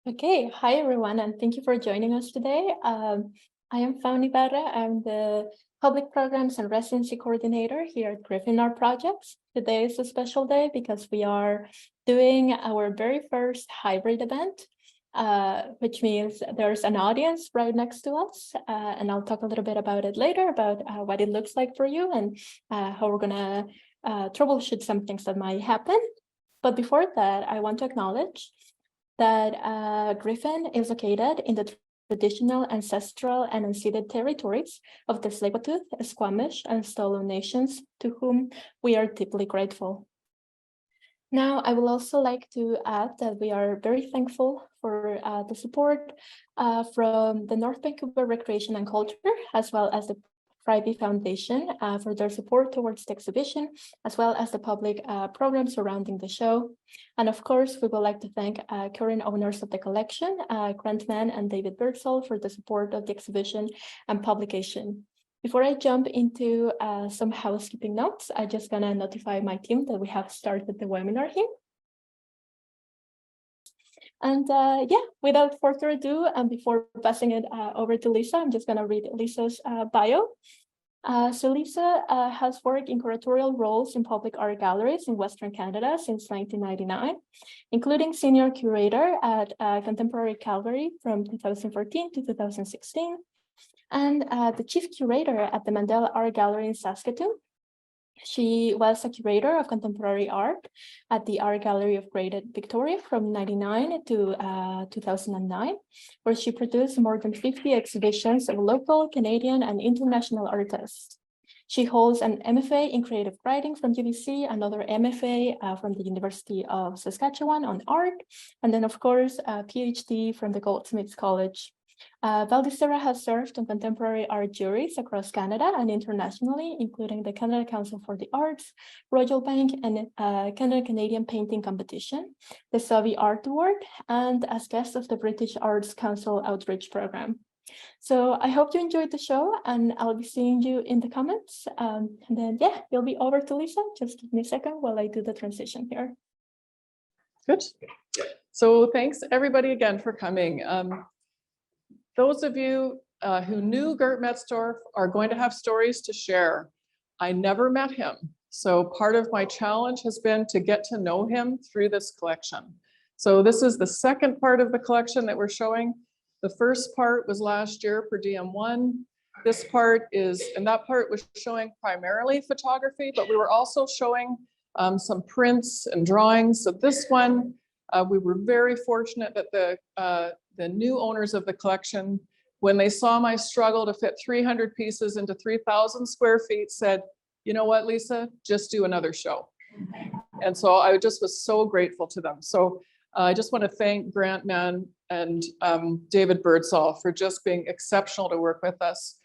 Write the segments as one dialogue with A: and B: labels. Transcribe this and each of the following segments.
A: Okay, hi everyone, and thank you for joining us today. I am Fauni Barra. I'm the Public Programs and Residency Coordinator here at Griffin Art Projects. Today is a special day because we are doing our very first hybrid event, which means there's an audience right next to us, and I'll talk a little bit about it later, about what it looks like for you and how we're gonna troubleshoot some things that might happen. But before that, I want to acknowledge that Griffin is located in the traditional, ancestral, and unceded territories of the Tsleil-Waututh, Squamish, and Stolo nations, to whom we are deeply grateful. Now, I will also like to add that we are very thankful for the support from the North Vancouver Recreation and Culture, as well as the Friby Foundation for their support towards the exhibition, as well as the public programs surrounding the show. And of course, we would like to thank current owners of the collection, Grant Mann and David Birdsall, for the support of the exhibition and publication. Before I jump into some housekeeping notes, I'm just gonna notify my team that we have started the webinar here. And yeah, without further ado, and before passing it over to Lisa, I'm just gonna read Lisa's bio. So Lisa has worked in curatorial roles in public art galleries in Western Canada since 1999, including senior curator at Contemporary Gallery from 2014 to 2016, and the chief curator at the Mandela Art Gallery in Saskatoon. She was a curator of contemporary art at the Art Gallery of Greater Victoria from 1999 to 2009, where she produced more than 50 exhibitions of local, Canadian, and international artists. She holds an MFA in creative writing from UBC, another MFA from the University of Saskatchewan on art, and then, of course, a PhD from the Goldsmiths College. Baldissera has served on contemporary art juries across Canada and internationally, including the Canada Council for the Arts, Royal Bank, and Canadian Painting Competition, the Savi Art Award, and as guest of the British Arts Council Outreach Program. So I hope you enjoyed the show, and I'll be seeing you in the comments. And then, yeah, it'll be over to Lisa. Just give me a second while I do the transition here.
B: Good. So thanks everybody again for coming. Those of you who knew Gerd Metzdorff are going to have stories to share. I never met him, so part of my challenge has been to get to know him through this collection. So this is the second part of the collection that we're showing. The first part was last year, Per Diem II. This part is, and that part was showing primarily photography, but we were also showing some prints and drawings. So this one, we were very fortunate that the new owners of the collection, when they saw my struggle to fit 300 pieces into 3,000 square feet, said, you know what, Lisa, just do another show. And so I just was so grateful to them. So I just want to thank Grant Mann and David Birdsall for just being exceptional to work with us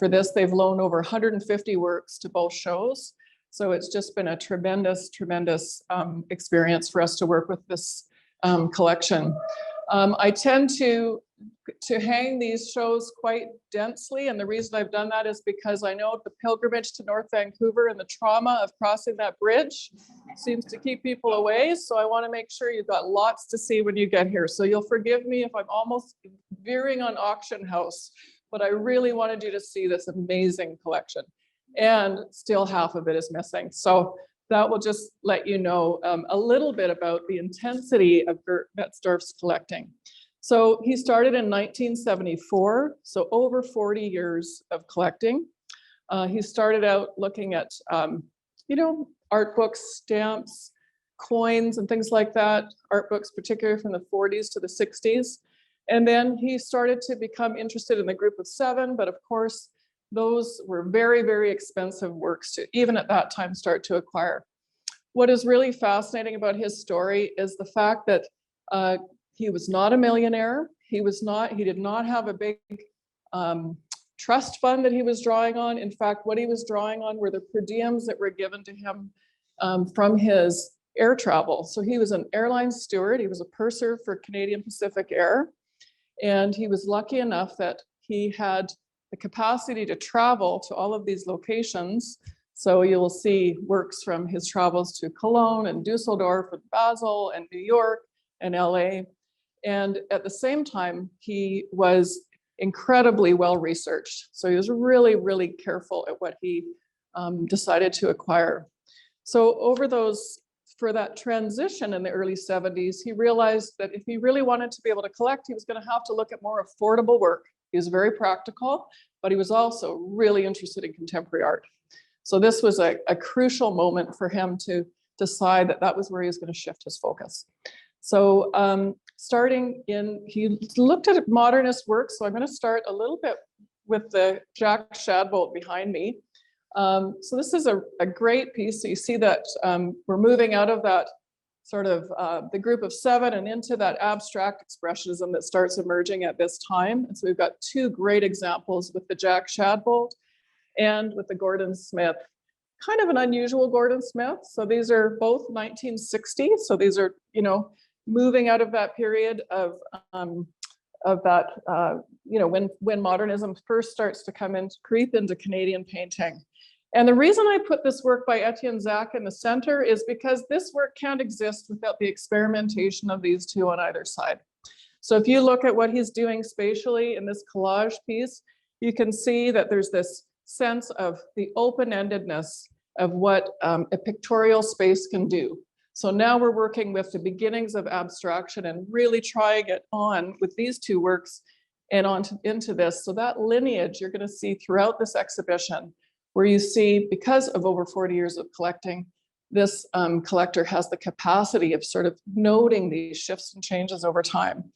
B: for this. They've loaned over 150 works to both shows. So it's just been a tremendous, tremendous experience for us to work with this collection. I tend to hang these shows quite densely, and the reason I've done that is because I know the pilgrimage to North Vancouver and the trauma of crossing that bridge seems to keep people away, so I want to make sure you've got lots to see when you get here. So you'll forgive me if I'm almost veering on auction house, but I really wanted you to see this amazing collection, and still half of it is missing. So that will just let you know a little bit about the intensity of Gerd Metzdorff's collecting. So he started in 1974, so over 40 years of collecting. He started out looking at, art books, stamps, coins, and things like that, art books, particularly from the 40s to the 60s. And then he started to become interested in the group of 7, but of course, those were very, very expensive works to even at that time start to acquire. What is really fascinating about his story is the fact that he was not a millionaire. He did not have a big trust fund that he was drawing on. In fact, what he was drawing on were the per diems that were given to him from his air travel. So he was an airline steward. He was a purser for Canadian Pacific Air. And he was lucky enough that he had the capacity to travel to all of these locations. So you will see works from his travels to Cologne and Dusseldorf and Basel and New York and LA. And at the same time, he was incredibly well researched. So he was really, really careful at what he decided to acquire. So for that transition in the early 70s, he realized that if he really wanted to be able to collect, he was going to have to look at more affordable work. He was very practical, but he was also really interested in contemporary art. So this was a crucial moment for him to decide that that was where he was going to shift his focus. So he looked at modernist work. So I'm going to start a little bit with the Jack Shadbolt behind me. So this is a great piece. So you see that we're moving out of that sort of the group of seven and into that abstract expressionism that starts emerging at this time. And so we've got two great examples with the Jack Shadbolt and with the Gordon Smith. Kind of an unusual Gordon Smith. So these are both 1960. So these are, moving out of that period of that, when modernism first starts to creep into Canadian painting. And the reason I put this work by Etienne Zach in the center is because this work can't exist without the experimentation of these two on either side. So if you look at what he's doing spatially in this collage piece, you can see that there's this sense of the open-endedness of what a pictorial space can do. So now we're working with the beginnings of abstraction and really trying it on with these two works and into this. So that lineage you're going to see throughout this exhibition, where you see, because of over 40 years of collecting, this collector has the capacity of sort of noting these shifts and changes over time.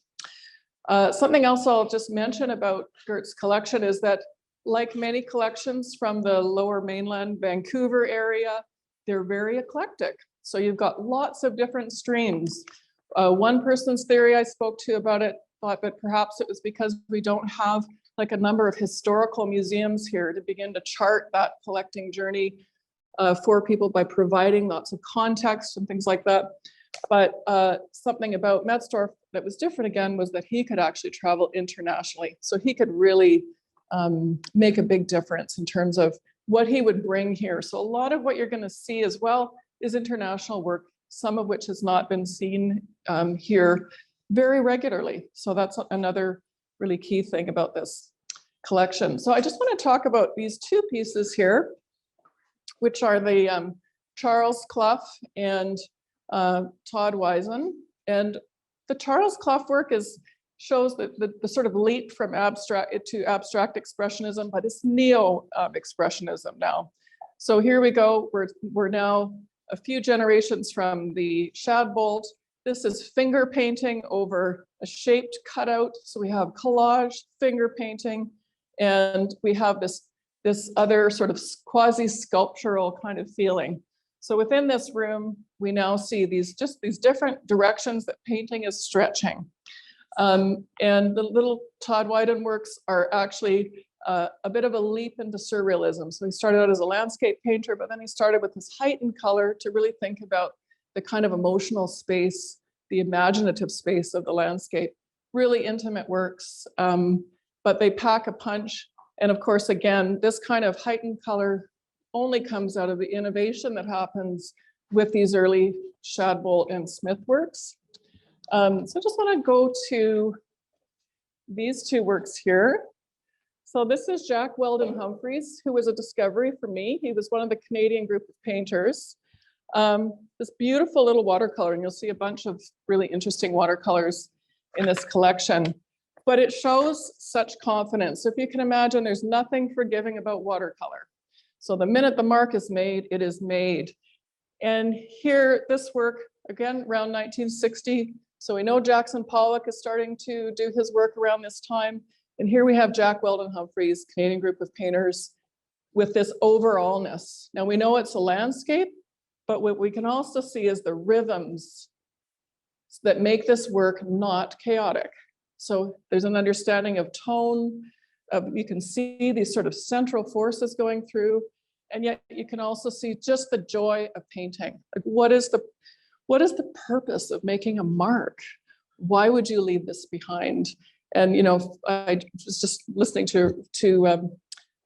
B: Something else I'll just mention about Gerd's collection is that, like many collections from the Lower Mainland Vancouver area, they're very eclectic. So you've got lots of different streams. One person's theory I spoke to about it thought that perhaps it was because we don't have like a number of historical museums here to begin to chart that collecting journey for people by providing lots of context and things like that. But something about Metzdorff that was different again was that he could actually travel internationally. So he could really make a big difference in terms of what he would bring here. So a lot of what you're going to see as well is international work, some of which has not been seen here very regularly. So that's another really key thing about this collection. So I just want to talk about these two pieces here, which are the Charles Clough and Todd Wisen. And the Charles Clough work shows the sort of leap from abstract to abstract expressionism, but it's neo-expressionism now. So here we go. We're now a few generations from the Shadbolt. This is finger painting over a shaped cutout. So we have collage, finger painting, and we have this other sort of quasi-sculptural kind of feeling. So within this room, we now see these different directions that painting is stretching. And the little Todd Widen works are actually a bit of a leap into surrealism. So he started out as a landscape painter, but then he started with this heightened color to really think about the kind of emotional space, the imaginative space of the landscape. Really intimate works, but they pack a punch. And of course, again, this kind of heightened color only comes out of the innovation that happens with these early Shadbolt and Smith works. So I just want to go to these two works here. So this is Jack Weldon Humphreys, who was a discovery for me. He was one of the Canadian group of painters. This beautiful little watercolor, and you'll see a bunch of really interesting watercolors in this collection, but it shows such confidence. So if you can imagine, there's nothing forgiving about watercolor. So the minute the mark is made, it is made. And here, this work, again, around 1960. So we know Jackson Pollock is starting to do his work around this time. And here we have Jack Weldon Humphreys, Canadian group of painters, with this overallness. Now we know it's a landscape, but what we can also see is the rhythms that make this work not chaotic. So there's an understanding of tone, you can see these sort of central forces going through, and yet you can also see just the joy of painting. Like what is the purpose of making a mark? Why would you leave this behind? And I was just listening to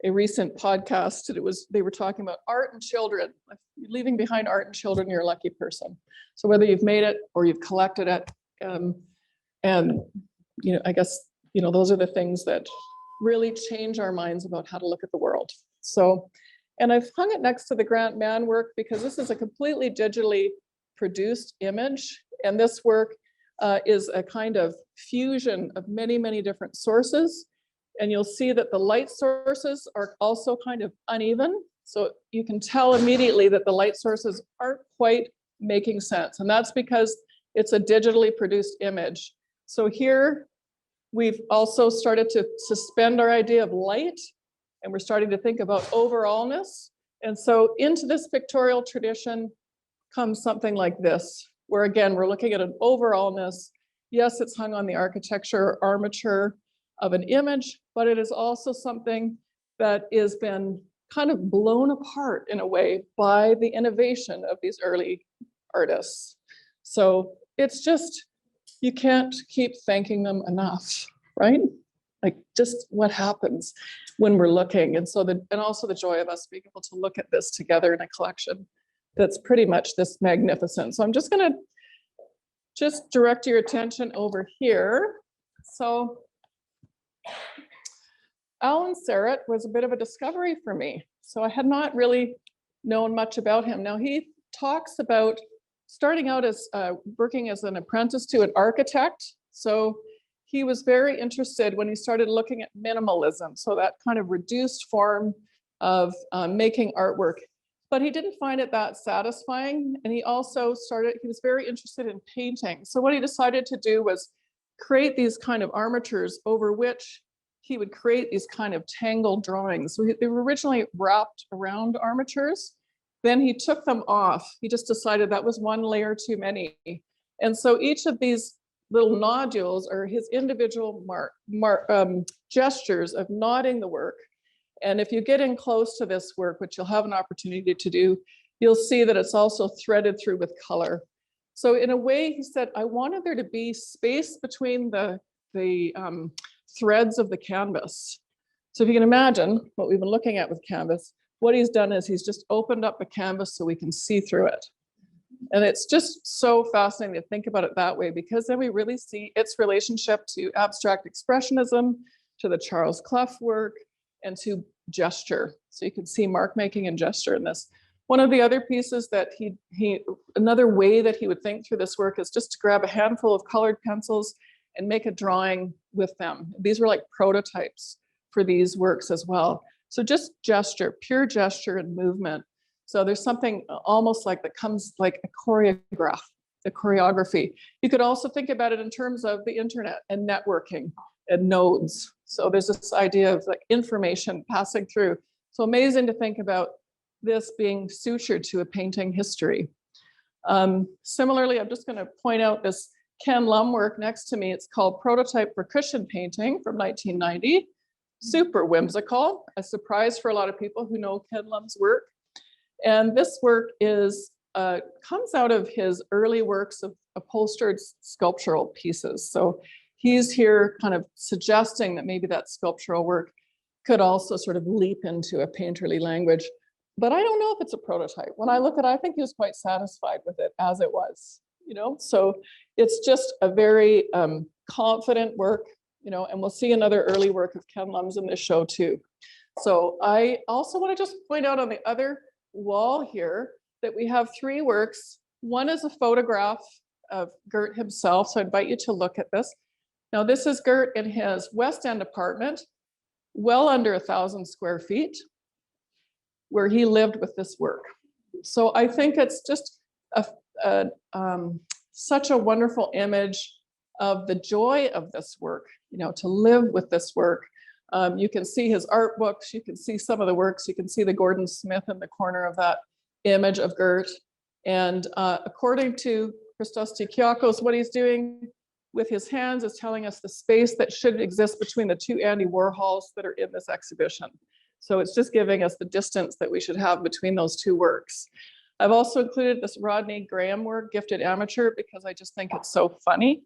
B: a recent podcast, and they were talking about art and children. If you're leaving behind art and children, you're a lucky person. So whether you've made it or you've collected it, And, I guess, those are the things that really change our minds about how to look at the world. So, and I've hung it next to the Grant Mann work because this is a completely digitally produced image. And this work is a kind of fusion of many, many different sources. And you'll see that the light sources are also kind of uneven. So you can tell immediately that the light sources aren't quite making sense. And that's because it's a digitally produced image. So here we've also started to suspend our idea of light, and we're starting to think about overallness. And so into this pictorial tradition comes something like this, where again, we're looking at an overallness. Yes, it's hung on the architecture or armature of an image, but it is also something that has been kind of blown apart in a way by the innovation of these early artists. So it's just, you can't keep thanking them enough, right? Like just what happens when we're looking. And so and also the joy of us being able to look at this together in a collection that's pretty much this magnificent. So I'm just gonna direct your attention over here. So Alan Serrett was a bit of a discovery for me. So I had not really known much about him. Now he talks about starting out as working as an apprentice to an architect. So he was very interested when he started looking at minimalism. So that kind of reduced form of making artwork, but he didn't find it that satisfying. And he also he was very interested in painting. So what he decided to do was create these kind of armatures over which he would create these kind of tangled drawings. So they were originally wrapped around armatures. Then he took them off. He just decided that was one layer too many. And so each of these little nodules are his individual gestures of knotting the work. And if you get in close to this work, which you'll have an opportunity to do, you'll see that it's also threaded through with color. So in a way, he said, I wanted there to be space between the threads of the canvas. So if you can imagine what we've been looking at with canvas, what he's done is he's just opened up the canvas so we can see through it. And it's just so fascinating to think about it that way, because then we really see its relationship to abstract expressionism, to the Charles Clough work, and to gesture. So you can see mark making and gesture in this. One of the other pieces that another way that he would think through this work is just to grab a handful of colored pencils and make a drawing with them. These were like prototypes for these works as well. So just gesture, pure gesture and movement. So there's something almost like that comes like a choreography. You could also think about it in terms of the internet and networking and nodes. So there's this idea of like information passing through. So amazing to think about this being sutured to a painting history. Similarly, I'm just going to point out this Ken Lum work next to me. It's called Prototype for Cushion Painting from 1990. Super whimsical, a surprise for a lot of people who know Ken Lum's work. And this work comes out of his early works of upholstered sculptural pieces. So he's here kind of suggesting that maybe that sculptural work could also sort of leap into a painterly language. But I don't know if it's a prototype. When I look at it, I think he was quite satisfied with it as it was, So it's just a very confident work, and we'll see another early work of Ken Lum's in this show too. So I also want to just point out on the other wall here that we have three works. One is a photograph of Gerd himself, so I invite you to look at this. Now this is Gerd in his West End apartment, well under 1,000 square feet, where he lived with this work. So I think it's just such a wonderful image of the joy of this work, to live with this work. You can see his art books, you can see some of the works, you can see the Gordon Smith in the corner of that image of Gerd. And according to Christos Tikiakos, what he's doing with his hands is telling us the space that should exist between the two Andy Warhols that are in this exhibition. So it's just giving us the distance that we should have between those two works. I've also included this Rodney Graham work, Gifted Amateur, because I just think it's so funny.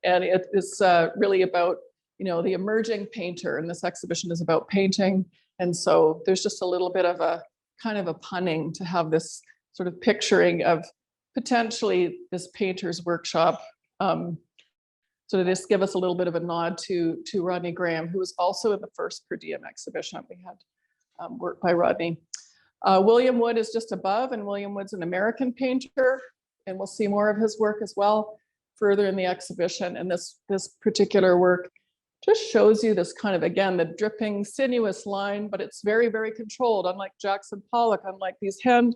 B: And it is really about, the emerging painter, and this exhibition is about painting. And so there's just a little bit of a kind of a punning to have this sort of picturing of potentially this painter's workshop So to just give us a little bit of a nod to Rodney Graham, who was also in the first Per Diem exhibition. We had work by Rodney. William Wood is just above, and William Wood's an American painter, and we'll see more of his work as well further in the exhibition. And this particular work just shows you this kind of, again, the dripping, sinuous line, but it's very, very controlled, unlike Jackson Pollock, unlike these hand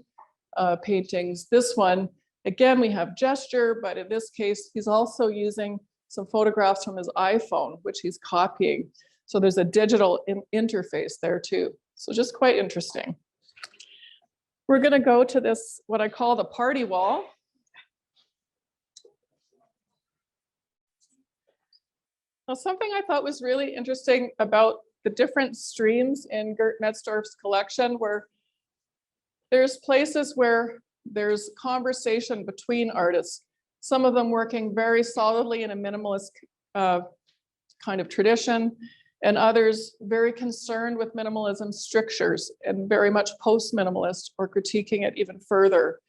B: paintings. This one, again, we have gesture, but in this case, he's also using some photographs from his iPhone, which he's copying. So there's a digital interface there too. So just quite interesting. We're going to go to this, what I call the party wall. Now, something I thought was really interesting about the different streams in Gerd Metzdorff's collection, where there's places where there's conversation between artists, some of them working very solidly in a minimalist kind of tradition, and others very concerned with minimalism strictures and very much post-minimalist or critiquing it even further.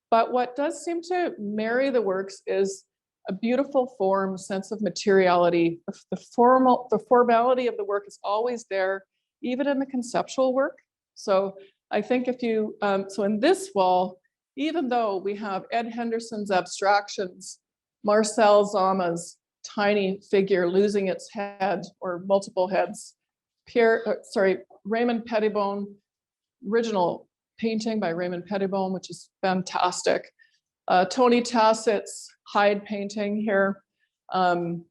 B: But what does seem to marry the works is a beautiful form, sense of materiality. The formality of the work is always there, even in the conceptual work. So I think if you, so in this wall, even though we have Ed Henderson's abstractions, Marcel Zama's tiny figure losing its head or multiple heads, Raymond Pettibone, original painting by Raymond Pettibone, which is fantastic. Tony Tassett's Hyde painting here. And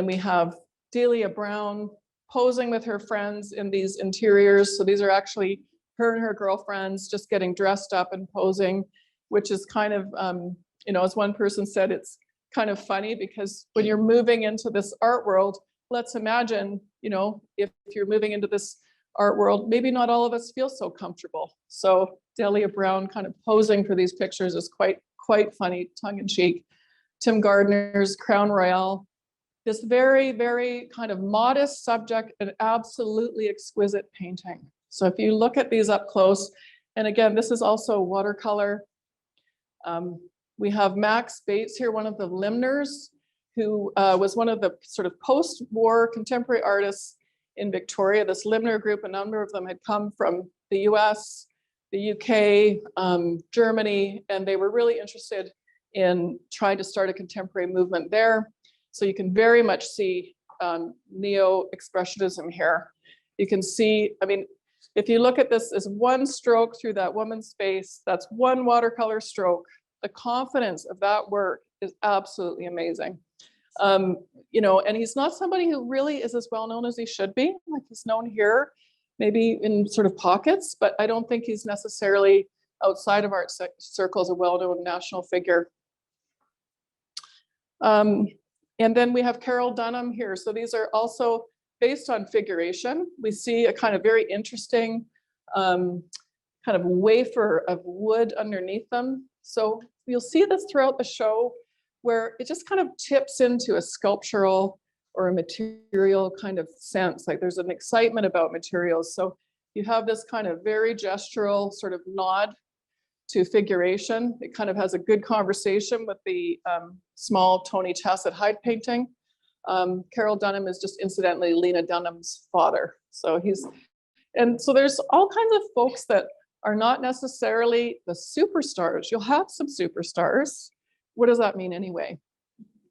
B: we have Delia Brown posing with her friends in these interiors. So these are actually her and her girlfriends just getting dressed up and posing, which is kind of, you know, as one person said, it's kind of funny because when you're moving into this art world, let's imagine, you know, if you're moving into this art world, maybe not all of us feel so comfortable. So Delia Brown kind of posing for these pictures is quite funny, tongue in cheek. Tim Gardner's Crown Royale, this very, very kind of modest subject and absolutely exquisite painting. So if you look at these up close, and again, this is also watercolor. We have Max Bates here, one of the Limners, who was one of the sort of post-war contemporary artists in Victoria. This Limner group, a number of them had come from the US, the UK, Germany, and they were really interested in trying to start a contemporary movement there. So you can very much see neo-expressionism here. You can see, I mean, if you look at this as one stroke through that woman's face, that's one watercolor stroke. The confidence of that work is absolutely amazing. You know, and he's not somebody who really is as well known as he should be. Like he's known here, maybe in sort of pockets, but I don't think he's necessarily outside of art circles a well-known national figure. And then we have Carol Dunham here. So these are also based on figuration. We see a kind of very interesting kind of wafer of wood underneath them. So you'll see this throughout the show where it just kind of tips into a sculptural or a material kind of sense. Like there's an excitement about materials. So you have this kind of very gestural sort of nod to figuration. It kind of has a good conversation with the small Tony Tassett Hyde painting. Carol Dunham is just incidentally Lena Dunham's father. So and so there's all kinds of folks that are not necessarily the superstars. You'll have some superstars. What does that mean anyway,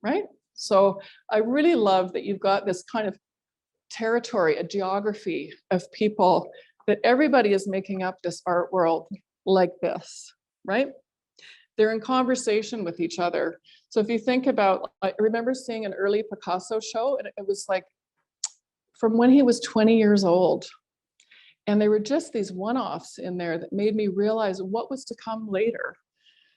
B: right? So I really love that you've got this kind of territory, a geography of people, that everybody is making up this art world like this, right? They're in conversation with each other. So if you think about, I remember seeing an early Picasso show, and it was like from when he was 20 years old. And there were just these one-offs in there that made me realize what was to come later.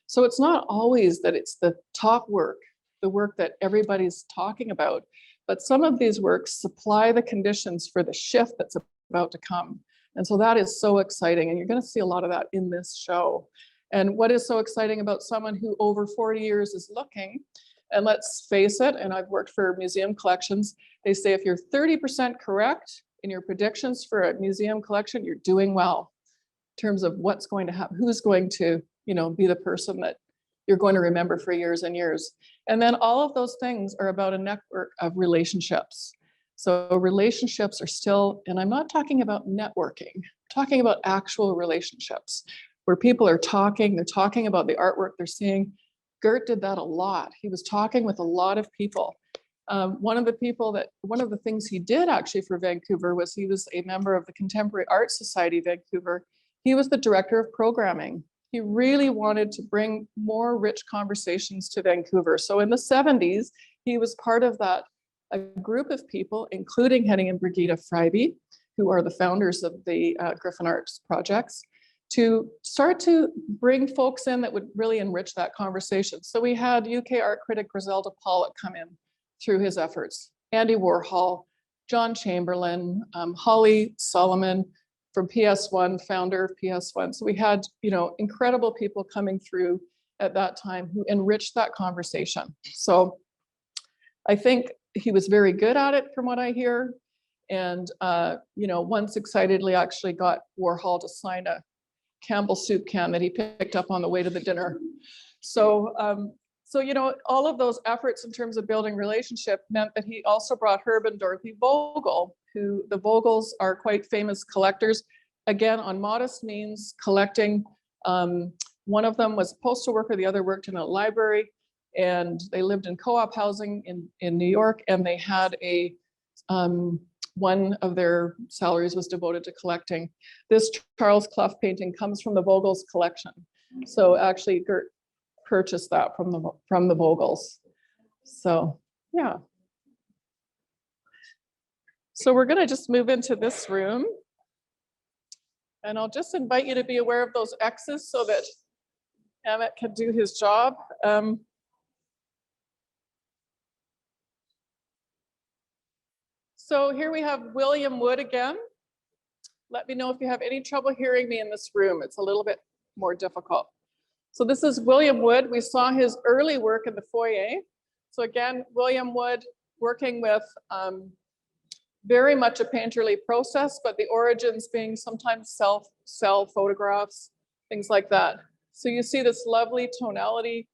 B: So it's not always that it's the top work, the work that everybody's talking about, but some of these works supply the conditions for the shift that's about to come. And so that is so exciting. And you're going to see a lot of that in this show. And what is so exciting about someone who over 40 years is looking, and let's face it, and I've worked for museum collections, they say if you're 30% correct in your predictions for a museum collection, you're doing well in terms of what's going to happen, who's going to, you know, be the person that you're going to remember for years and years. And then all of those things are about a network of relationships. So relationships are still, and I'm not talking about networking, I'm talking about actual relationships where people are talking, they're talking about the artwork they're seeing. Gerd did that a lot. He was talking with a lot of people. One of the things he did actually for Vancouver was he was a member of the Contemporary Art Society Vancouver. He was the director of programming. He really wanted to bring more rich conversations to Vancouver. So in the 70s, he was part of that, a group of people, including Henning and Brigitte Freiby, who are the founders of the Griffin Art Projects, to start to bring folks in that would really enrich that conversation. So we had UK art critic Griselda Pollock come in through his efforts, Andy Warhol, John Chamberlain, Holly Solomon from PS1, founder of PS1. So we had, incredible people coming through at that time who enriched that conversation. So I think he was very good at it from what I hear. And, once excitedly actually got Warhol to sign a Campbell soup can that he picked up on the way to the dinner. So, all of those efforts in terms of building relationship meant that he also brought Herb and Dorothy Vogel, who the Vogels are quite famous collectors, again, on modest means, collecting. One of them was a postal worker, the other worked in a library, and they lived in co-op housing in New York, and they had one of their salaries was devoted to collecting. This Charles Clough painting comes from the Vogels collection. So actually Gerd purchased that from the Vogels. So yeah. So we're gonna just move into this room. And I'll just invite you to be aware of those X's so that Emmett can do his job. So here we have William Wood again. Let me know if you have any trouble hearing me in this room. It's a little bit more difficult. So this is William Wood. We saw his early work in the foyer. So again, William Wood working with very much a painterly process, but the origins being sometimes cell photographs, things like that. So you see this lovely tonality.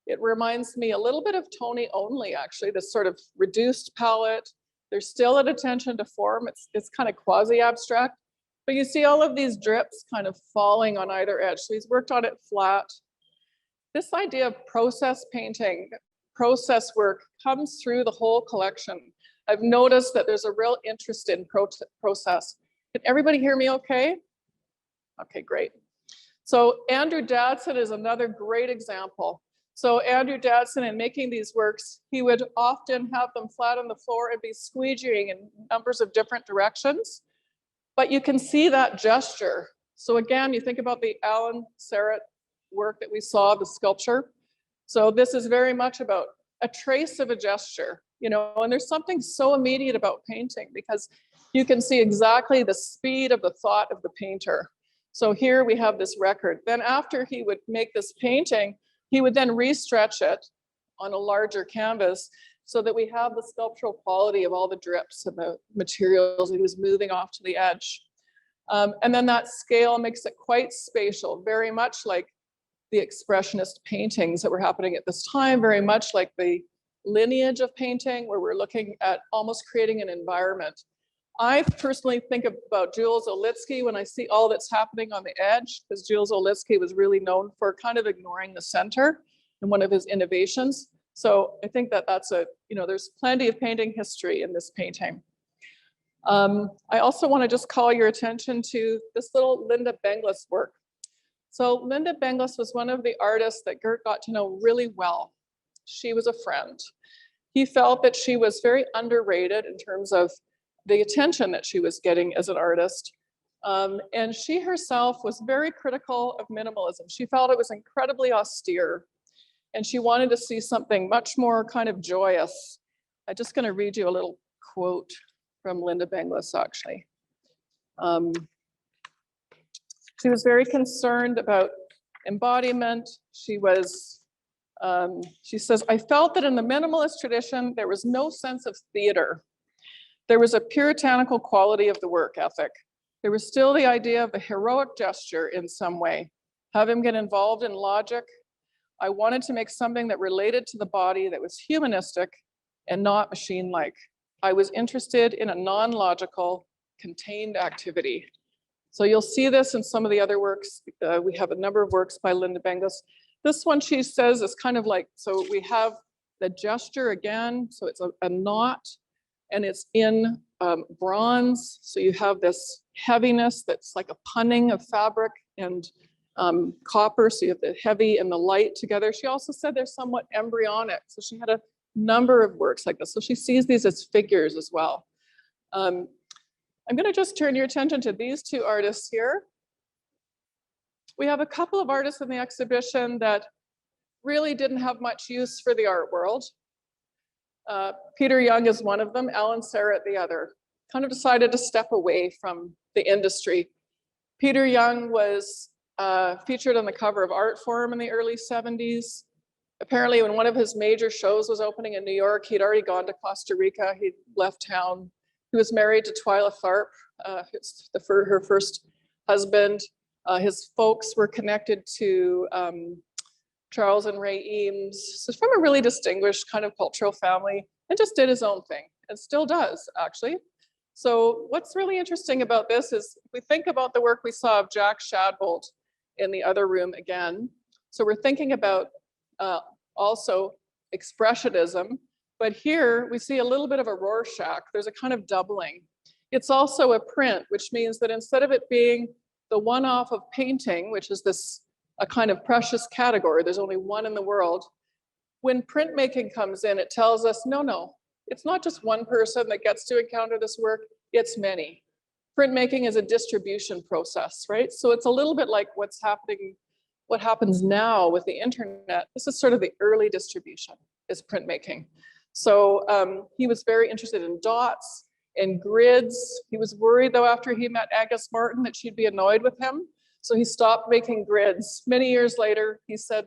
B: It reminds me a little bit of Tony Only, actually, this sort of reduced palette. There's still an attention to form. It's kind of quasi-abstract, but you see all of these drips kind of falling on either edge. So he's worked on it flat. This idea of process painting, process work comes through the whole collection. I've noticed that there's a real interest in process. Can everybody hear me okay? Okay, great. So Andrew Dadson is another great example. So Andrew Dadson, in making these works, he would often have them flat on the floor and be squeegeeing in numbers of different directions. But you can see that gesture. So again, you think about the Alan Serrett work that we saw, the sculpture. So this is very much about a trace of a gesture, and there's something so immediate about painting because you can see exactly the speed of the thought of the painter. So here we have this record. Then after he would make this painting, he would then restretch it on a larger canvas so that we have the sculptural quality of all the drips and the materials he was moving off to the edge. And then that scale makes it quite spatial, very much like the expressionist paintings that were happening at this time, very much like the lineage of painting where we're looking at almost creating an environment. I personally think about Jules Olitsky when I see all that's happening on the edge, because Jules Olitsky was really known for kind of ignoring the center in one of his innovations. So I think that's there's plenty of painting history in this painting. I also want to just call your attention to this little Linda Benglis work. So Linda Benglis was one of the artists that Gerd got to know really well. She was a friend. He felt that she was very underrated in terms of the attention that she was getting as an artist. And she herself was very critical of minimalism. She felt it was incredibly austere. And she wanted to see something much more kind of joyous. I'm just going to read you a little quote from Linda Benglis, actually. She was very concerned about embodiment. She says, I felt that in the minimalist tradition, there was no sense of theater. There was a puritanical quality of the work ethic. There was still the idea of a heroic gesture in some way. Have him get involved in logic. I wanted to make something that related to the body, that was humanistic and not machine-like. I was interested in a non-logical, contained activity. So you'll see this in some of the other works. We have a number of works by Linda Bengals. This one, she says, is kind of like, so we have the gesture again. So it's a knot, and it's in bronze. So you have this heaviness that's like a punning of fabric and copper. So you have the heavy and the light together. She also said they're somewhat embryonic. So she had a number of works like this. So she sees these as figures as well. I'm going to just turn your attention to these two artists here. We have a couple of artists in the exhibition that really didn't have much use for the art world. Peter Young is one of them, Alan Serrett the other. Kind of decided to step away from the industry. Peter Young was featured on the cover of Art Forum in the early 70s. Apparently, when one of his major shows was opening in New York, he'd already gone to Costa Rica. He'd left town. He was married to Twyla Tharp, her first husband. His folks were connected to Charles and Ray Eames. So from a really distinguished kind of cultural family, and just did his own thing, and still does, actually. So what's really interesting about this is, if we think about the work we saw of Jack Shadbolt in the other room again. So we're thinking about also expressionism, but here we see a little bit of a Rorschach. There's a kind of doubling. It's also a print, which means that instead of it being the one-off of painting, which is a kind of precious category, there's only one in the world. When printmaking comes in, it tells us, no, it's not just one person that gets to encounter this work, it's many. Printmaking is a distribution process, right? So it's a little bit like what happens now with the internet. This is sort of the early distribution, is printmaking. So he was very interested in dots and grids. He was worried, though, after he met Agnes Martin, that she'd be annoyed with him. So he stopped making grids. Many years later, he said,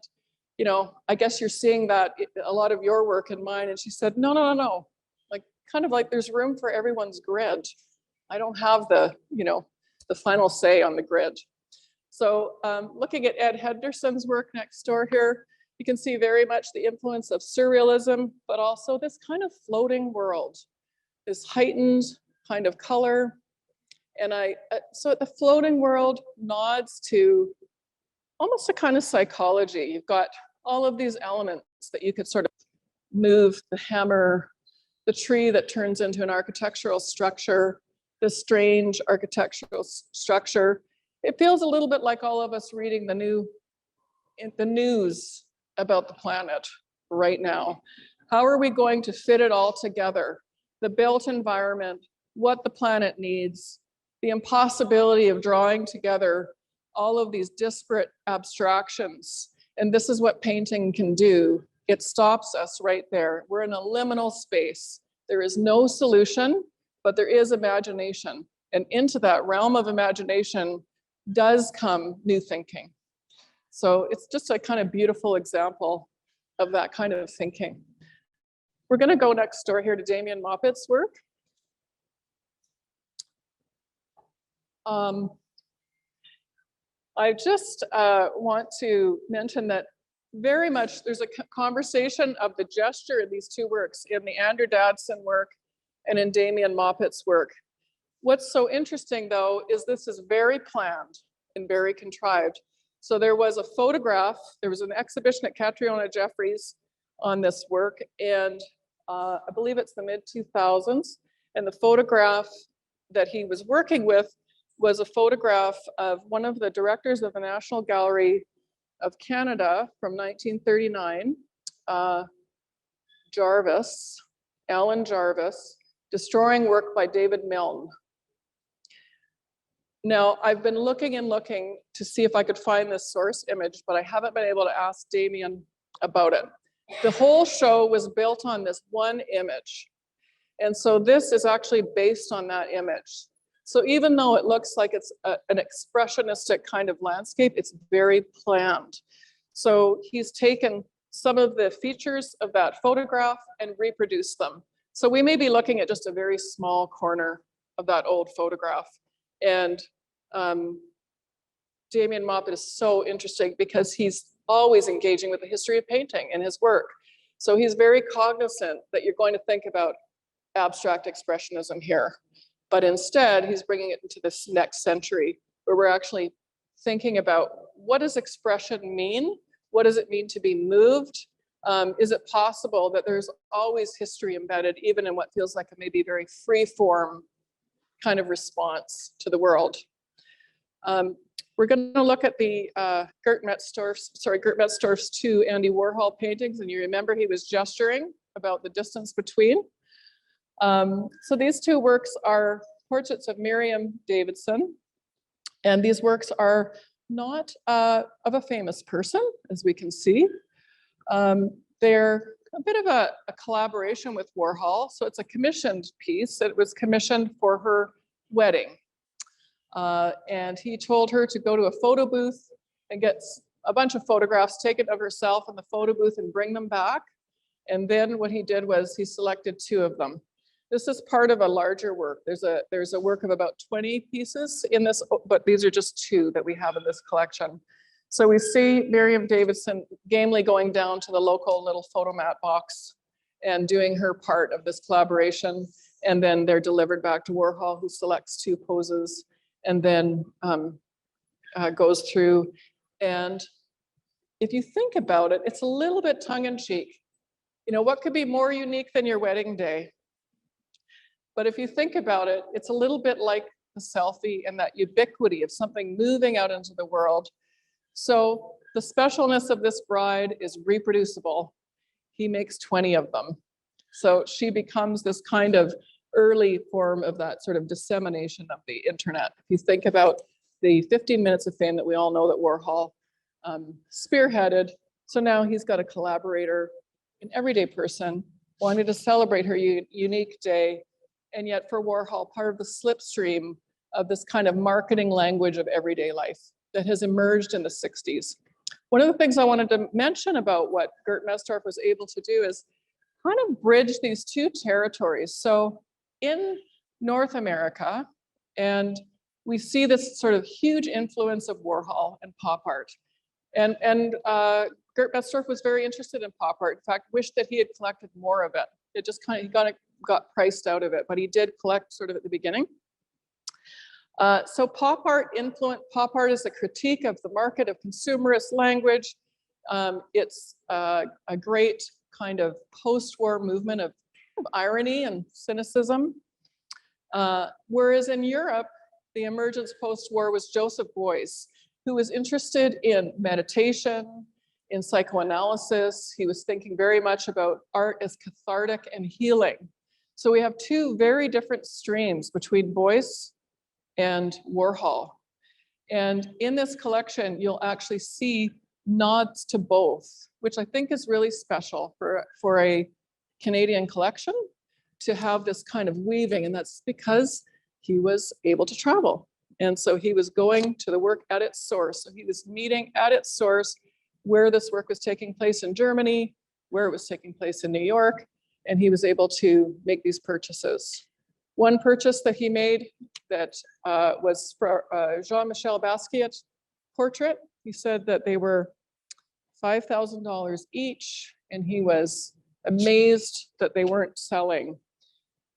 B: you know, I guess you're seeing that a lot of your work in mine. And she said, no. Like, kind of like there's room for everyone's grid. I don't have the final say on the grid. So looking at Ed Henderson's work next door here, you can see very much the influence of surrealism, but also this kind of floating world, this heightened kind of color. And so the floating world nods to almost a kind of psychology. You've got all of these elements that you could sort of move, the hammer, the tree that turns into an architectural structure, this strange architectural structure. It feels a little bit like all of us reading the news about the planet right now. How are we going to fit it all together? The built environment, what the planet needs, the impossibility of drawing together all of these disparate abstractions. And this is what painting can do. It stops us right there. We're in a liminal space. There is no solution, but there is imagination. And into that realm of imagination does come new thinking. So it's just a kind of beautiful example of that kind of thinking. We're going to go next door here to Damien Moppett's work. I just want to mention that very much there's a conversation of the gesture in these two works, in the Andrew Dadson work and in Damien Moppett's work. What's so interesting, though, is this is very planned and very contrived. So there was a photograph, there was an exhibition at Catriona Jeffries on this work, and I believe it's the mid-2000s, and the photograph that he was working with was a photograph of one of the directors of the National Gallery of Canada from 1939, Alan Jarvis, destroying work by David Milne. Now, I've been looking to see if I could find this source image, but I haven't been able to ask Damien about it. The whole show was built on this one image. And so this is actually based on that image. So even though it looks like it's an expressionistic kind of landscape, it's very planned. So he's taken some of the features of that photograph and reproduced them. So we may be looking at just a very small corner of that old photograph. And Damien Moppett is so interesting because he's always engaging with the history of painting in his work. So he's very cognizant that you're going to think about abstract expressionism here. But instead, he's bringing it into this next century where we're actually thinking about what does expression mean? What does it mean to be moved? Is it possible that there's always history embedded, even in what feels like a maybe very free form kind of response to the world? We're going to look at the Gerd Metzdorff's two Andy Warhol paintings, and you remember he was gesturing about the distance between. So these two works are portraits of Miriam Davidson, and these works are not of a famous person, as we can see. They're a bit of a collaboration with Warhol, so it's a commissioned piece. It was commissioned for her wedding. And he told her to go to a photo booth and get a bunch of photographs taken of herself in the photo booth and bring them back. And then what he did was he selected 2 of them. This is part of a larger work. There's a work of about 20 pieces in this, but these are just 2 that we have in this collection. So we see Miriam Davidson gamely going down to the local little photomat box and doing her part of this collaboration. And then they're delivered back to Warhol, who selects 2 poses and then goes through. And if you think about it, it's a little bit tongue-in-cheek. You know, what could be more unique than your wedding day? But if you think about it, it's a little bit like the selfie and that ubiquity of something moving out into the world. So the specialness of this bride is reproducible. He makes 20 of them. So she becomes this kind of early form of that sort of dissemination of the internet. If you think about the 15 minutes of fame that we all know that Warhol spearheaded, so now he's got a collaborator, an everyday person, wanting to celebrate her unique day, and yet for Warhol, part of the slipstream of this kind of marketing language of everyday life that has emerged in the 60s. One of the things I wanted to mention about what Gerd Metzdorff was able to do is kind of bridge these 2 territories. So in North America, and we see this sort of huge influence of Warhol and pop art. And Gerd Metzdorff was very interested in pop art. In fact, wished that he had collected more of it. It just kind of, got priced out of it, but he did collect sort of at the beginning. So pop art is a critique of the market of consumerist language. It's a great kind of post-war movement of irony and cynicism. Whereas in Europe, the emergence post-war was Joseph Beuys, who was interested in meditation, in psychoanalysis. He was thinking very much about art as cathartic and healing. So we have 2 very different streams between Beuys and Warhol. And in this collection, you'll actually see nods to both, which I think is really special for a Canadian collection to have this kind of weaving. And that's because he was able to travel. And so he was going to the work at its source. So he was meeting at its source where this work was taking place in Germany, where it was taking place in New York, and he was able to make these purchases. One purchase that he made that was for Jean-Michel Basquiat portrait. He said that they were $5,000 each, and he was amazed that they weren't selling.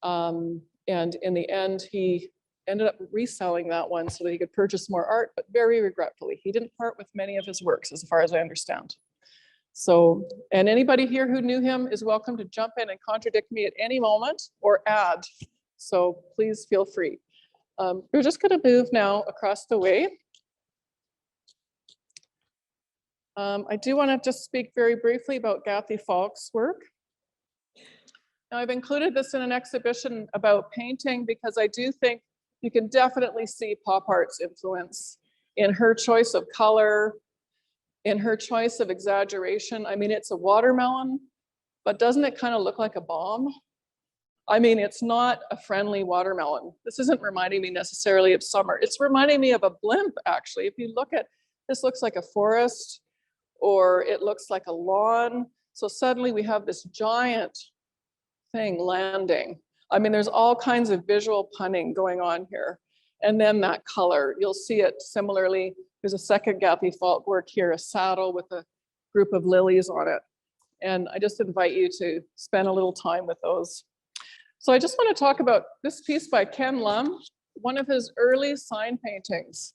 B: And in the end, he ended up reselling that one so that he could purchase more art, but very regretfully. He didn't part with many of his works, as far as I understand. So, and anybody here who knew him is welcome to jump in and contradict me at any moment or add. So please feel free. We're just going to move now across the way. I do want to just speak very briefly about Gathy Falk's work. Now, I've included this in an exhibition about painting because I do think you can definitely see pop art's influence in her choice of color, in her choice of exaggeration. I mean, it's a watermelon, but doesn't it kind of look like a bomb? I mean, it's not a friendly watermelon. This isn't reminding me necessarily of summer. It's reminding me of a blimp, actually. If you look at, this looks like a forest, or it looks like a lawn. So suddenly we have this giant thing landing. I mean, there's all kinds of visual punning going on here. And then that color, you'll see it similarly. There's a second Gathy Falk work here, a saddle with a group of lilies on it. And I just invite you to spend a little time with those. So I just want to talk about this piece by Ken Lum, one of his early sign paintings,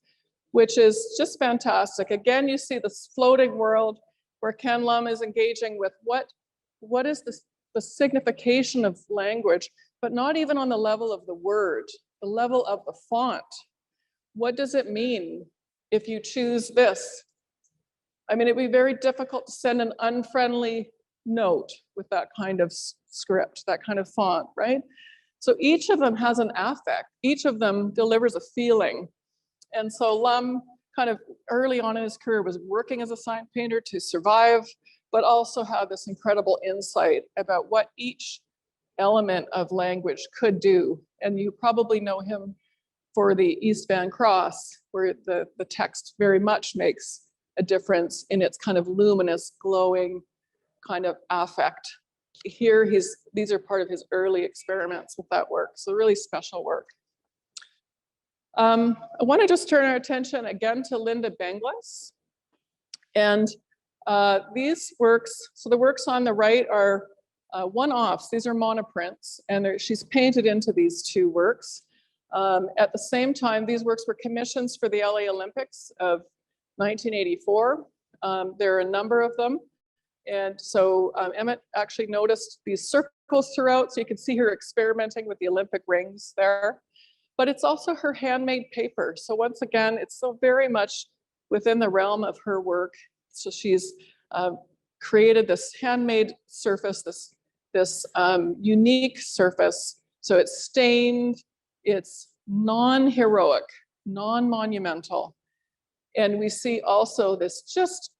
B: which is just fantastic. Again, you see this floating world where Ken Lum is engaging with what is the signification of language, but not even on the level of the word, the level of the font. What does it mean if you choose this? I mean, it'd be very difficult to send an unfriendly note with that kind of script, that kind of font, right? So each of them has an affect. Each of them delivers a feeling. And so Lum kind of early on in his career was working as a sign painter to survive, but also had this incredible insight about what each element of language could do. And you probably know him for the East Van Cross, where the text very much makes a difference in its kind of luminous, glowing kind of affect. Here, these are part of his early experiments with that work. So really special work. I want to just turn our attention again to Linda Benglis. And these works, so the works on the right are one-offs. These are monoprints, and she's painted into these two works. At the same time, these works were commissions for the LA Olympics of 1984. There are a number of them. And so Emmett actually noticed these circles throughout, so you can see her experimenting with the Olympic rings there. But it's also her handmade paper. So once again, it's so very much within the realm of her work. So she's created this handmade surface, this unique surface. So it's stained, it's non-heroic, non-monumental. And we see also this just,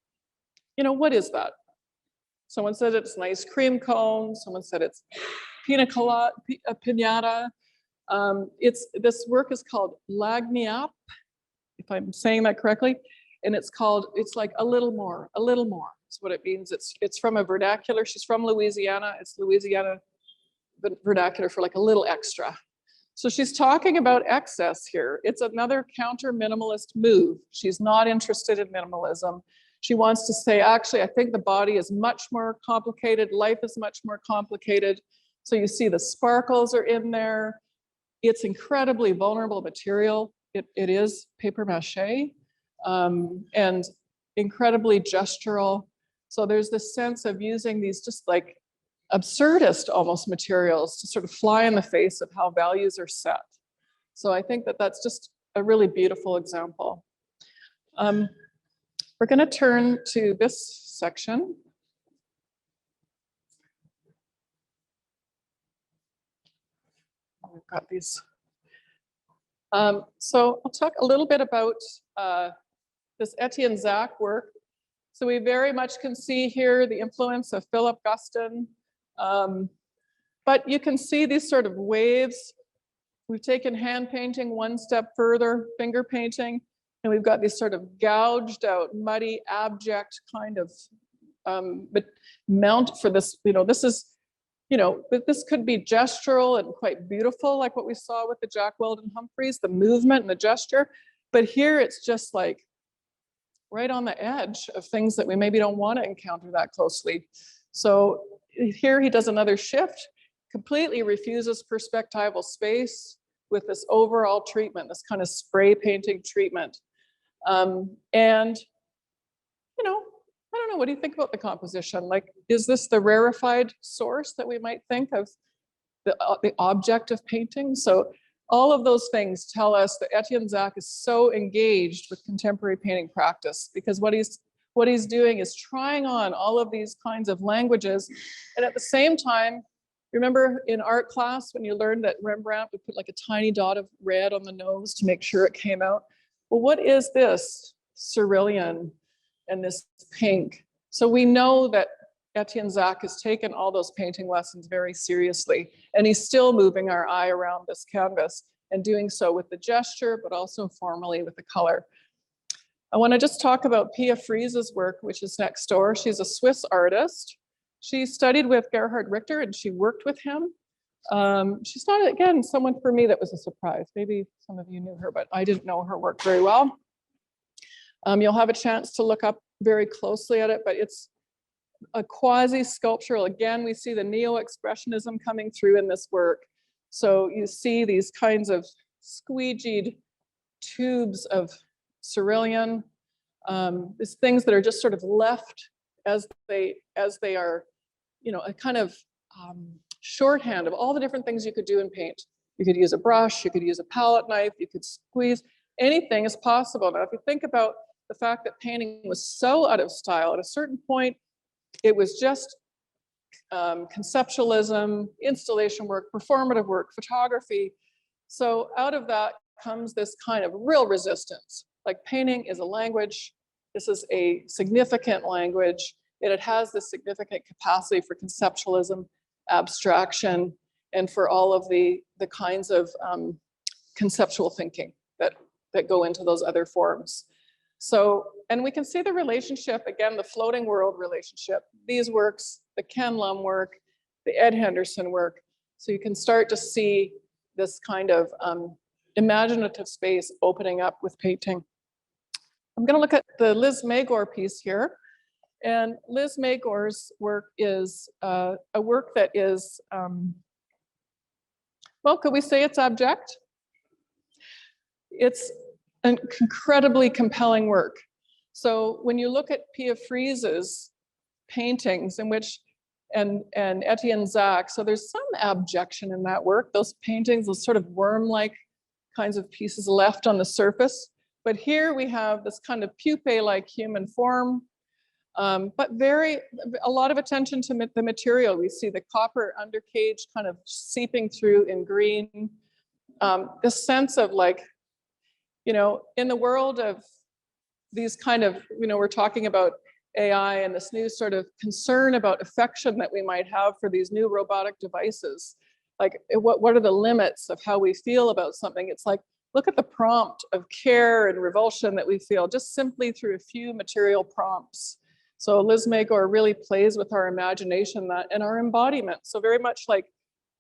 B: what is that? Someone said it's an ice cream cone. Someone said it's pina colada, a piñata. This work is called Lagniappe, if I'm saying that correctly. And it's like a little more. That's what it means. It's from a vernacular. She's from Louisiana. It's Louisiana vernacular for like a little extra. So she's talking about excess here. It's another counter-minimalist move. She's not interested in minimalism. She wants to say, actually, I think the body is much more complicated. Life is much more complicated. So you see the sparkles are in there. It's incredibly vulnerable material. It is paper mache and incredibly gestural. So there's this sense of using these just like absurdist almost materials to sort of fly in the face of how values are set. So I think that that's just a really beautiful example. We're going to turn to this section. We've got these. So I'll talk a little bit about this Etienne Zach work. So we very much can see here the influence of Philip Guston. But you can see these sort of waves. We've taken hand painting one step further, finger painting, and we've got these sort of gouged out, muddy, abject kind of mount for this. This is, this could be gestural and quite beautiful, like what we saw with the Jack Weldon Humphreys, the movement and the gesture. But here it's just like right on the edge of things that we maybe don't want to encounter that closely. So here he does another shift, completely refuses perspectival space with this overall treatment, this kind of spray painting treatment. And, I don't know, what do you think about the composition? Like, is this the rarefied source that we might think of the object of painting? So all of those things tell us that Etienne Zach is so engaged with contemporary painting practice, because what he's doing is trying on all of these kinds of languages. And at the same time, remember in art class when you learned that Rembrandt would put like a tiny dot of red on the nose to make sure it came out? Well, what is this cerulean and this pink? So we know that Etienne Zach has taken all those painting lessons very seriously, and he's still moving our eye around this canvas and doing so with the gesture, but also formally with the color. I want to just talk about Pia Friese's work, which is next door. She's a Swiss artist. She studied with Gerhard Richter and she worked with him. She's not, again, someone for me that was a surprise. Maybe some of you knew her, but I didn't know her work very well. You'll have a chance to look up very closely at it, but it's a quasi-sculptural. Again, we see the neo-expressionism coming through in this work. So you see these kinds of squeegeed tubes of cerulean, these things that are just sort of left as they are, you know, a kind of shorthand of all the different things you could do in paint. You could use a brush, you could use a palette knife, you could squeeze, anything is possible. Now, if you think about the fact that painting was so out of style, at a certain point, it was just conceptualism, installation work, performative work, photography. So out of that comes this kind of real resistance. Like, painting is a language. This is a significant language. It has this significant capacity for conceptualism, abstraction, and for all of the kinds of conceptual thinking that go into those other forms. So, and we can see the relationship, again, the floating world relationship, these works, the Ken Lum work, the Ed Henderson work. So you can start to see this kind of imaginative space opening up with painting. I'm going to look at the Liz Magor piece here. And Liz Magor's work is a work that is, well, could we say it's abject? It's an incredibly compelling work. So when you look at Pia Fries's paintings, in which, and Etienne Zach, so there's some abjection in that work. Those paintings, those sort of worm-like kinds of pieces left on the surface. But here we have this kind of pupae-like human form, but a lot of attention to the material. We see the copper undercage kind of seeping through in green. This sense of, like, you know, in the world of these kind of, you know, we're talking about AI and this new sort of concern about affection that we might have for these new robotic devices. Like, what are the limits of how we feel about something? It's like, look at the prompt of care and revulsion that we feel just simply through a few material prompts. So Liz Magor really plays with our imagination and our embodiment. So very much like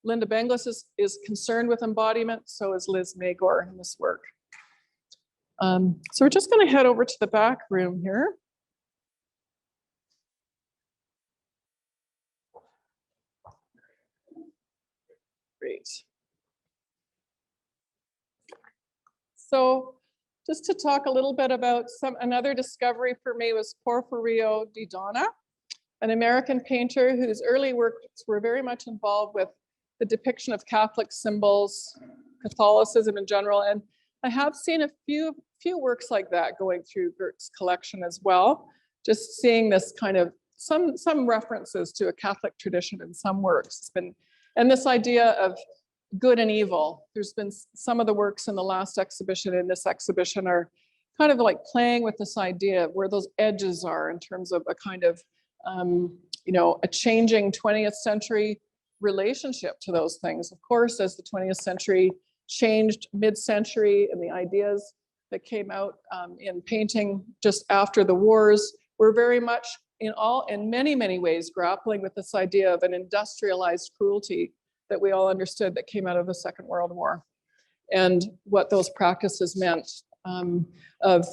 B: Linda Benglis is concerned with embodiment, so is Liz Magor in this work. So we're just going to head over to the back room here. Great. So just to talk a little bit about another discovery for me was Porfirio di Donna, an American painter whose early works were very much involved with the depiction of Catholic symbols, Catholicism in general. And I have seen a few works like that going through Gerd's collection as well. Just seeing this kind of some references to a Catholic tradition in some works. It's been, and this idea of good and evil. There's been some of the works in the last exhibition and this exhibition are kind of like playing with this idea of where those edges are in terms of a kind of, you know, a changing 20th century relationship to those things. Of course, as the 20th century changed mid-century, and the ideas that came out in painting just after the wars were very much in many ways grappling with this idea of an industrialized cruelty that we all understood that came out of the Second World War, and what those practices meant of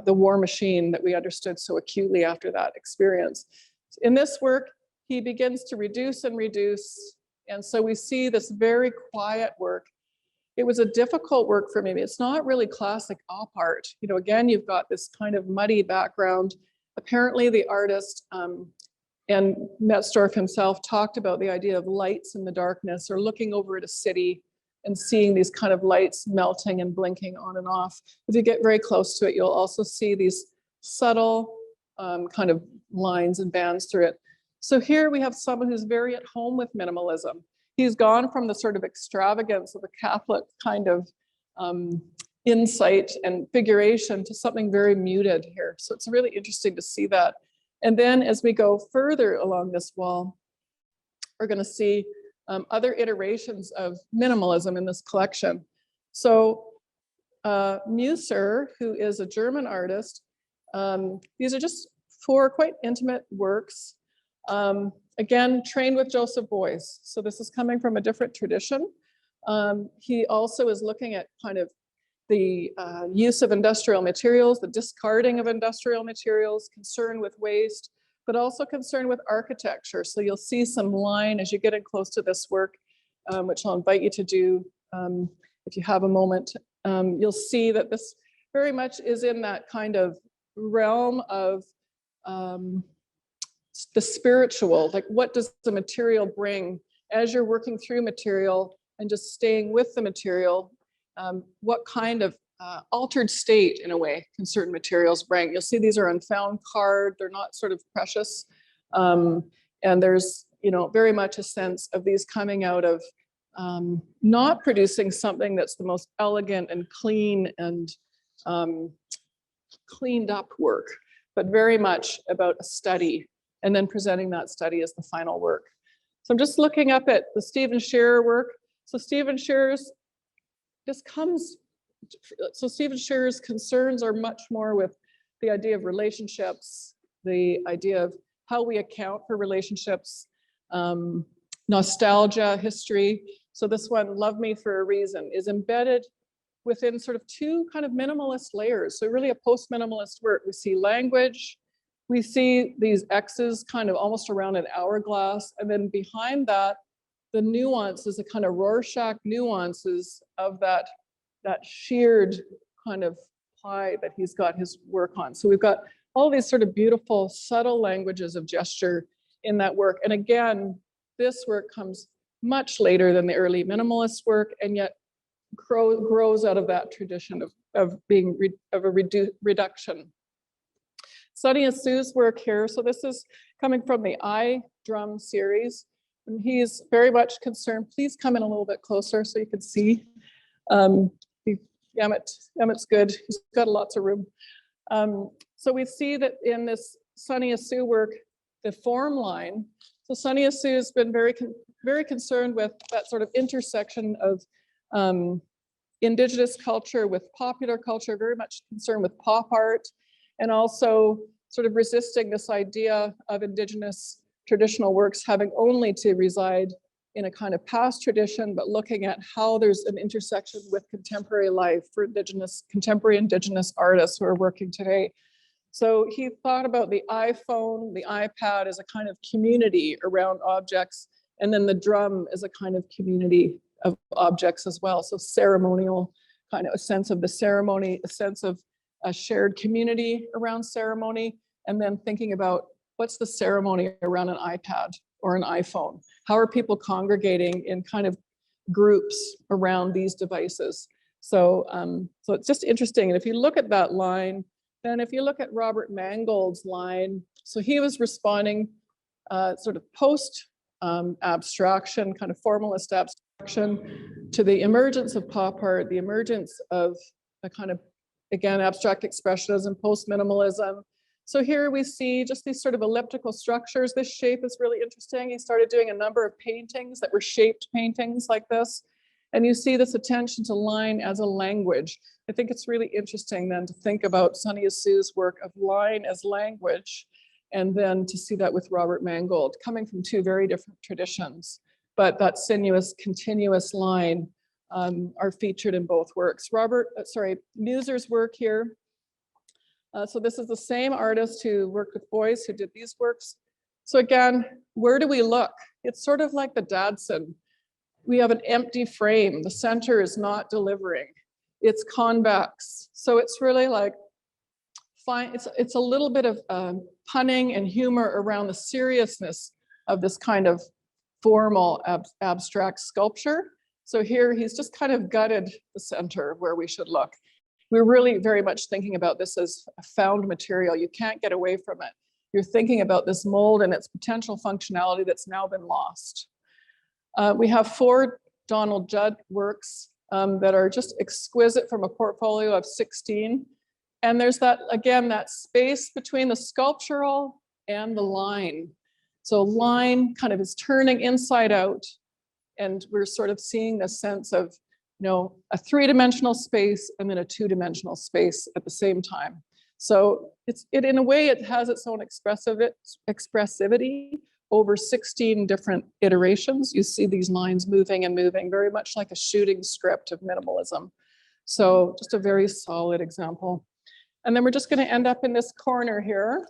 B: the war machine that we understood so acutely after that experience. In this work, he begins to reduce and reduce, and so we see this very quiet work. It was a difficult work for me. It's not really classic op art. You know, again, you've got this kind of muddy background. Apparently the artist and Metzdorff himself talked about the idea of lights in the darkness, or looking over at a city and seeing these kind of lights melting and blinking on and off. If you get very close to it, you'll also see these subtle kind of lines and bands through it. So here we have someone who's very at home with minimalism. He's gone from the sort of extravagance of a Catholic kind of insight and figuration to something very muted here. So it's really interesting to see that. And then as we go further along this wall, we're going to see other iterations of minimalism in this collection. So Musser, who is a German artist, these are just 4 quite intimate works. Again, trained with Joseph Beuys. So this is coming from a different tradition. He also is looking at kind of the use of industrial materials, the discarding of industrial materials, concern with waste, but also concern with architecture. So you'll see some line as you get in close to this work, which I'll invite you to do if you have a moment. You'll see that this very much is in that kind of realm of the spiritual, like what does the material bring as you're working through material and just staying with the material. What kind of altered state, in a way, can certain materials bring? You'll see these are unfound card. They're not sort of precious. And there's, very much a sense of these coming out of not producing something that's the most elegant and clean and cleaned up work, but very much about a study and then presenting that study as the final work. So I'm just looking up at the Stephen Shearer work. So Stephen Shearer's Stephen Shearer's concerns are much more with the idea of relationships, the idea of how we account for relationships, nostalgia, history. So this one, Love Me for a Reason, is embedded within sort of two kind of minimalist layers. So really a post-minimalist work. We see language, we see these X's kind of almost around an hourglass, and then behind that, the nuances, the kind of Rorschach nuances of that sheared kind of pie that he's got his work on. So we've got all these sort of beautiful, subtle languages of gesture in that work. And again, this work comes much later than the early minimalist work, and yet grows out of that tradition of a reduction. Sonia Sue's work here. So this is coming from the I Drum series. And he's very much concerned. Please come in a little bit closer so you can see. Emmett's good. He's got lots of room. So we see that in this Sonia Sue work, the form line. So Sonia Sue has been very concerned with that sort of intersection of Indigenous culture with popular culture, very much concerned with pop art, and also sort of resisting this idea of Indigenous traditional works having only to reside in a kind of past tradition, but looking at how there's an intersection with contemporary life for contemporary Indigenous artists who are working today. So he thought about the iPhone, the iPad as a kind of community around objects, and then the drum as a kind of community of objects as well. So ceremonial, kind of a sense of the ceremony, a sense of a shared community around ceremony, and then thinking about what's the ceremony around an iPad or an iPhone? How are people congregating in kind of groups around these devices? So, so it's just interesting. And if you look at that line, then if you look at Robert Mangold's line, so he was responding sort of post abstraction, kind of formalist abstraction to the emergence of pop art, the emergence of a kind of, again, abstract expressionism, post-minimalism. So here we see just these sort of elliptical structures. This shape is really interesting. He started doing a number of paintings that were shaped paintings like this. And you see this attention to line as a language. I think it's really interesting then to think about Sonia Sue's work of line as language, and then to see that with Robert Mangold, coming from two very different traditions. But that sinuous, continuous line are featured in both works. Muser's work here. So this is the same artist who worked with boys who did these works. So again, where do we look? It's sort of like the Dadson. We have an empty frame. The center is not delivering. It's convex. So it's really like, fine. It's a little bit of punning and humor around the seriousness of this kind of formal abstract sculpture. So here he's just kind of gutted the center where we should look. We're really very much thinking about this as a found material. You can't get away from it. You're thinking about this mold and its potential functionality that's now been lost. We have 4 Donald Judd works that are just exquisite from a portfolio of 16. And there's that, again, that space between the sculptural and the line. So line kind of is turning inside out, and we're sort of seeing this sense of, a 3-dimensional space and then a 2-dimensional space at the same time. So in a way, it has its own expressivity over 16 different iterations. You see these lines moving and moving, very much like a shooting script of minimalism. So just a very solid example. And then we're just going to end up in this corner here.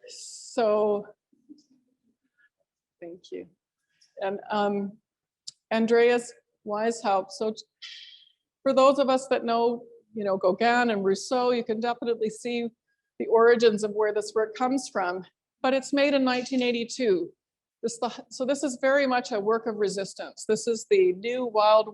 B: So, thank you. And Andreas Weishaupt. So for those of us that know, Gauguin and Rousseau, you can definitely see the origins of where this work comes from. But it's made in 1982. So this is very much a work of resistance. This is the new wild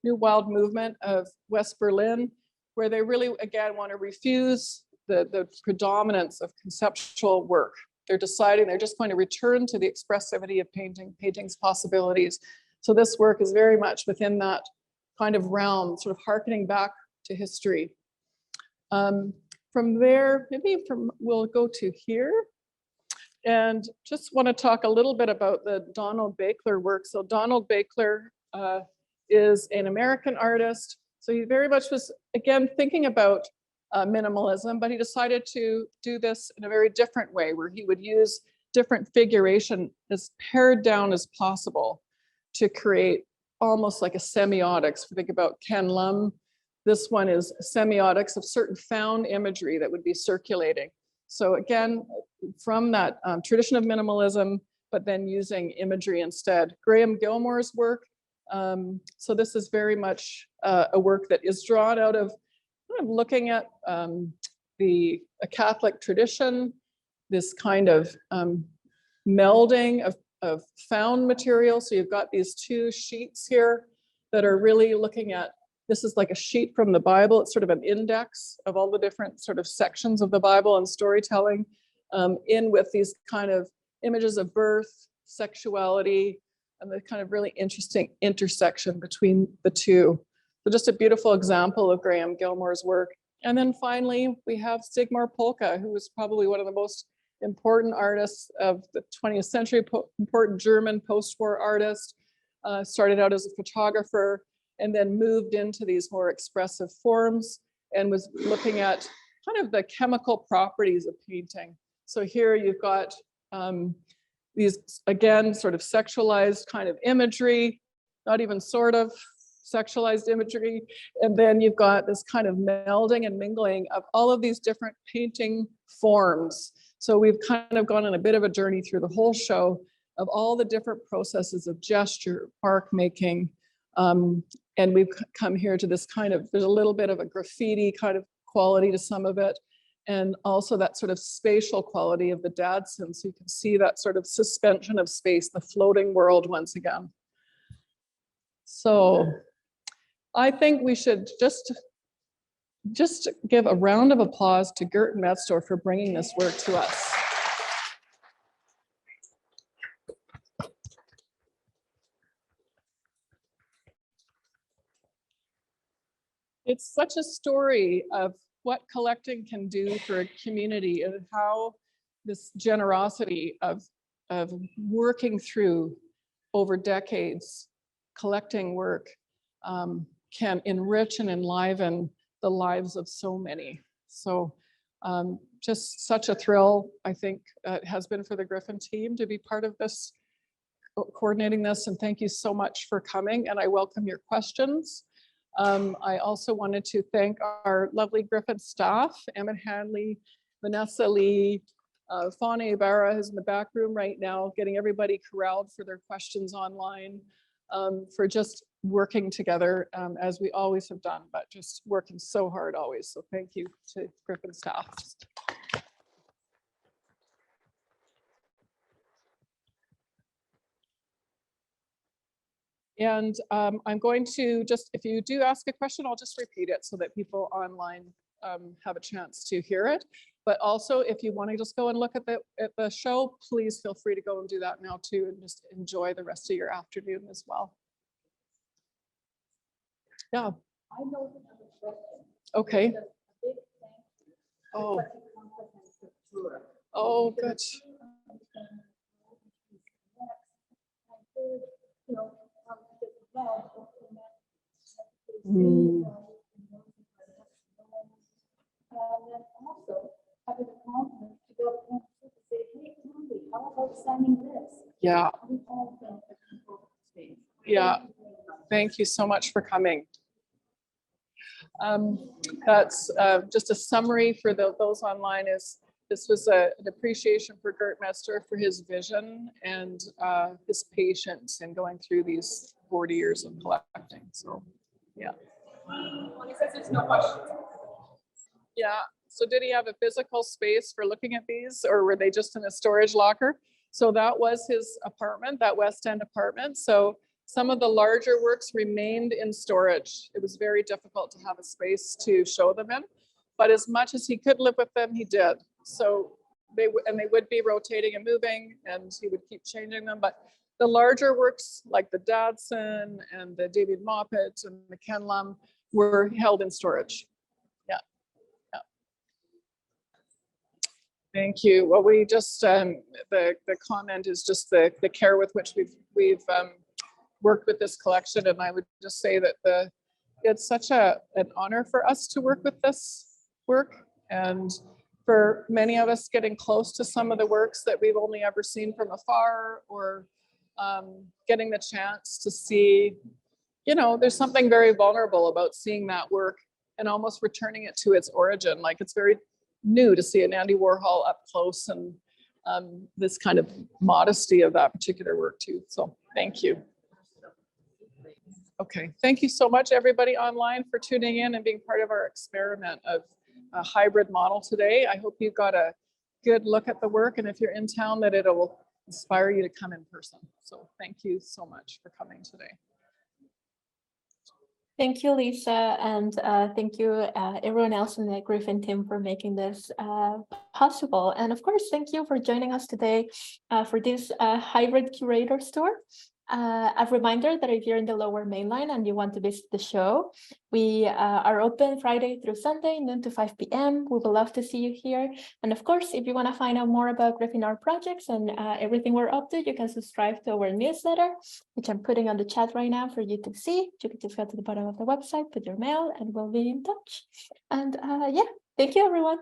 B: movement of West Berlin, where they really, again, want to refuse the predominance of conceptual work. They're deciding they're just going to return to the expressivity of painting's possibilities. So this work is very much within that kind of realm, sort of hearkening back to history. From there, we'll go to here. And just want to talk a little bit about the Donald Bakler work. So Donald Bakler is an American artist. So he very much was, again, thinking about minimalism, but he decided to do this in a very different way, where he would use different figuration as pared down as possible to create almost like a semiotics. If you think about Ken Lum, this one is semiotics of certain found imagery that would be circulating. So again, from that tradition of minimalism, but then using imagery instead. Graham Gilmore's work. So this is very much a work that is drawn out of kind of looking at a Catholic tradition, this kind of melding of found material. So you've got these two sheets here that are really looking at, this is like a sheet from the Bible. It's sort of an index of all the different sort of sections of the Bible and storytelling, in with these kind of images of birth, sexuality, and the kind of really interesting intersection between the two. So just a beautiful example of Graham Gilmore's work. And then finally, we have Sigmar Polke, who was probably one of the most important artists of the 20th century, important German post-war artist, started out as a photographer and then moved into these more expressive forms and was looking at kind of the chemical properties of painting. So here you've got these, again, sort of sexualized kind of imagery, not even sort of sexualized imagery. And then you've got this kind of melding and mingling of all of these different painting forms. So we've kind of gone on a bit of a journey through the whole show of all the different processes of gesture, mark making. And we've come here to this kind of, there's a little bit of a graffiti kind of quality to some of it. And also that sort of spatial quality of the Dadson. So you can see that sort of suspension of space, the floating world once again. So I think we should just give a round of applause to Gerd Metzdorff for bringing this work to us. It's such a story of what collecting can do for a community and how this generosity of working through over decades, collecting work can enrich and enliven the lives of so many. So just such a thrill, I think, it has been for the Griffin team to be part of this, coordinating this, and thank you so much for coming, and I welcome your questions. I also wanted to thank our lovely Griffin staff, Emmett Hanley, Vanessa Lee, Fauna Ibarra, who's in the back room right now, getting everybody corralled for their questions online, for just working together as we always have done, but just working so hard always. So thank you to Griffin staff. And I'm going to just, if you do ask a question, I'll just repeat it so that people online have a chance to hear it. But also, if you want to just go and look at the show, please feel free to go and do that now too, and just enjoy the rest of your afternoon as well. Yeah.
C: I know you have a question.
B: Okay.
C: Just a big thank you for
B: Oh.
C: such a comprehensive tour.
B: Oh, good.
C: And then also having the confidence to go to say, hey, Andy, how about signing this.
B: Yeah,
C: We all benefit from both space.
B: yeah. Thank you so much for coming. That's just a summary for those online. This was an appreciation for Gerd Metzdorff for his vision and his patience in going through these 40 years of collecting. So, yeah.
C: He says there's no questions.
B: Yeah. So did he have a physical space for looking at these, or were they just in a storage locker? So that was his apartment, that West End apartment. So some of the larger works remained in storage. It was very difficult to have a space to show them in, but as much as he could live with them, he did. So they would be rotating and moving, and he would keep changing them. But the larger works, like the Dadson and the David Moppet and the Ken Lum, were held in storage. Yeah, yeah. Thank you. Well, we just the comment is just the care with which we've worked with this collection, and I would just say that it's such an honor for us to work with this work, and for many of us getting close to some of the works that we've only ever seen from afar, or getting the chance to see, there's something very vulnerable about seeing that work and almost returning it to its origin. Like, it's very new to see an Andy Warhol up close, and this kind of modesty of that particular work too. So thank you. Okay, thank you so much, everybody online, for tuning in and being part of our experiment of a hybrid model today. I hope you got a good look at the work, and if you're in town, that it'll inspire you to come in person. So thank you so much for coming today.
A: Thank you, Lisa, and thank you everyone else in the Griffin team for making this possible. And of course, thank you for joining us today for this hybrid Curator's tour. A reminder that if you're in the Lower Mainline and you want to visit the show, we are open Friday through Sunday, noon to 5 p.m. We would love to see you here. And of course, if you want to find out more about Griffin Art Projects and everything we're up to, you can subscribe to our newsletter, which I'm putting on the chat right now for you to see. You can just go to the bottom of the website, put your mail, and we'll be in touch. And yeah, thank you, everyone.